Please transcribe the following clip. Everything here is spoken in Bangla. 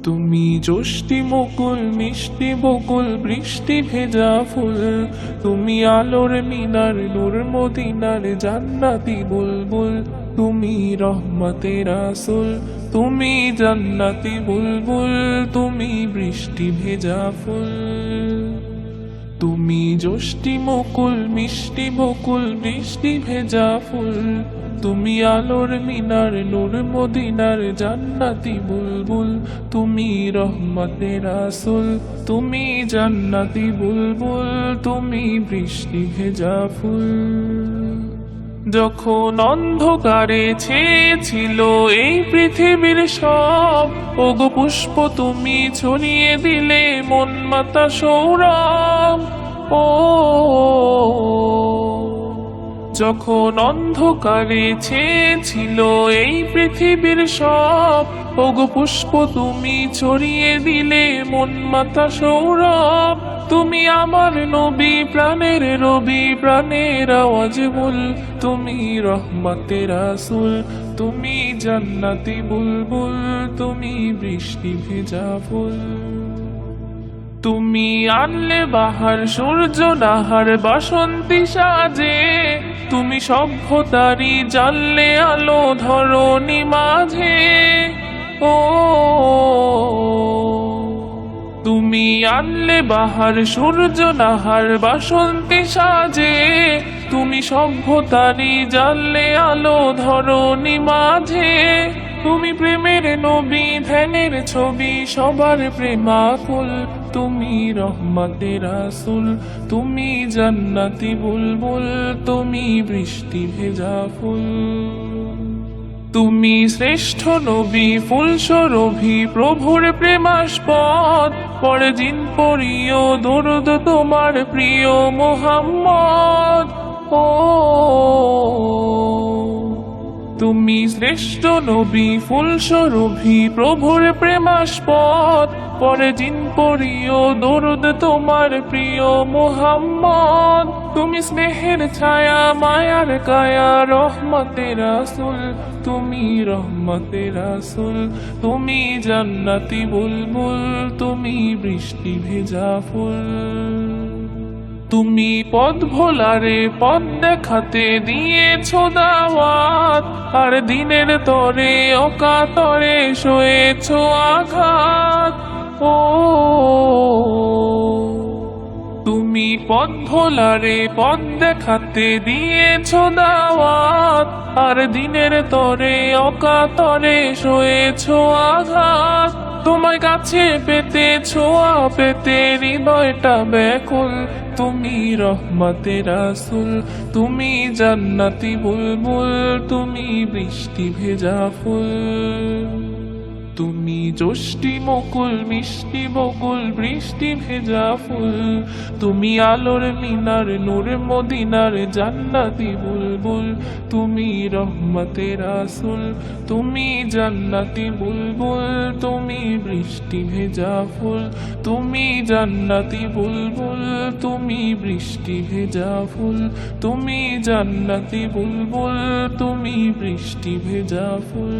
তুমি জ্যোষ্ঠি মুকুল মিষ্টি বকুল বৃষ্টি ভেজা ফুল, তুমি আলোর মিনার নূর মদিনার জান্নাতি বুলবুল, তুমি রহমতে রাসূল, তুমি জান্নাতি বুলবুল, তুমি বৃষ্টি ভেজা ফুল। তুমি জ্যোষ্ঠি মুকুল মিষ্টি বকুল বৃষ্টি ভেজা ফুল, তুমি আলোর মিনার নূর মদিনার জান্নাতি বুলবুল, তুমি রহমতে রাসূল, তুমি জান্নাতি বুলবুল, তুমি বৃষ্টি ভেজা ফুল। যখন অন্ধকারে ছেয়েছিল এই পৃথিবীর সব, ওগো পুষ্প তুমি ছড়িয়ে দিলে মন মাতা সৌরভ। ও যখন অন্ধকারে ছেয়েছিল এই পৃথিবীর সব, ওগো পুষ্প তুমি ছড়িয়ে দিলে মন মাতা সৌরভ। তুমি আমার নবী প্রাণের রবি প্রাণের আওয়াজ বল, তুমি রহমতে রাসূল, তুমি জান্নাতি বুলবুল, তুমি বৃষ্টি ভেজা ফুল। তুমি আনলে বাহার সূর্য নাহার বাসন্তী সাজে, তুমি সভ্যতারি জানলে আলো ধরণী মাঝে। ও তুমি আনলে বাহার সূর্য নাহার বাসন্তী সাজে, তুমি সভ্যতারি জানলে আলো ধরণী মাঝে। তুমি প্রেমের নবী ধ্যানের ছবি সবার প্রেমাকুল, তুমি রহমতে রাসূল, তুমি জান্নাতি বুলবুল, তুমি বৃষ্টি ভেজা ফুল। তুমি শ্রেষ্ঠ নবী ফুলসরভি প্রভুর প্রেমাস্পদ, পরে জিন পড়িও দরুদ তোমার প্রিয় মুহাম্মদ। ও তুমি শ্রেষ্ঠ নবী ফুলসরভি প্রভুর প্রেমাস্পদ, পরে জিন পড়িও দরুদ তোমার প্রিয় মুহাম্মদ। তুমি স্নেহের ছায়া মায়ার কায়া রহমতে রাসূল, তুমি রহমতে রাসূল, তুমি জান্নাতি বুলবুল, তুমি বৃষ্টি ভেজা ফুল। তুমি পথ ভোলারে পথ দেখাতে দিয়েছ দাওয়াত, আর দিনের তরে অকাতরে সয়েছ আঘাত। ও তুমি পথ ভোলারে পথ দেখাতে দিয়েছ দাওয়াত, আর দিনের তরে অকাতরে সয়েছ আঘাত। তোমায় কাছে পেতে ছোঁয়া পেতে হৃদয়টা ব্যাকুল, তুমি রহমতে রাসূল, তুমি জান্নাতি বুলবুল, তুমি বৃষ্টি ভেজা ফুল। তুমি জ্যোষ্ঠি মুকুল মিষ্টি বকুল বৃষ্টি ভেজা ফুল, তুমি আলোর মিনার নূর মদিনার জান্নাতি বুলবুল, তুমি রহমতে রাসূল, তুমি জান্নাতি বুলবুল, তুমি বৃষ্টি ভেজা ফুল, তুমি জান্নাতি বুলবুল, তুমি বৃষ্টি ভেজা ফুল, তুমি জান্নাতি বুলবুল, তুমি বৃষ্টি ভেজা ফুল।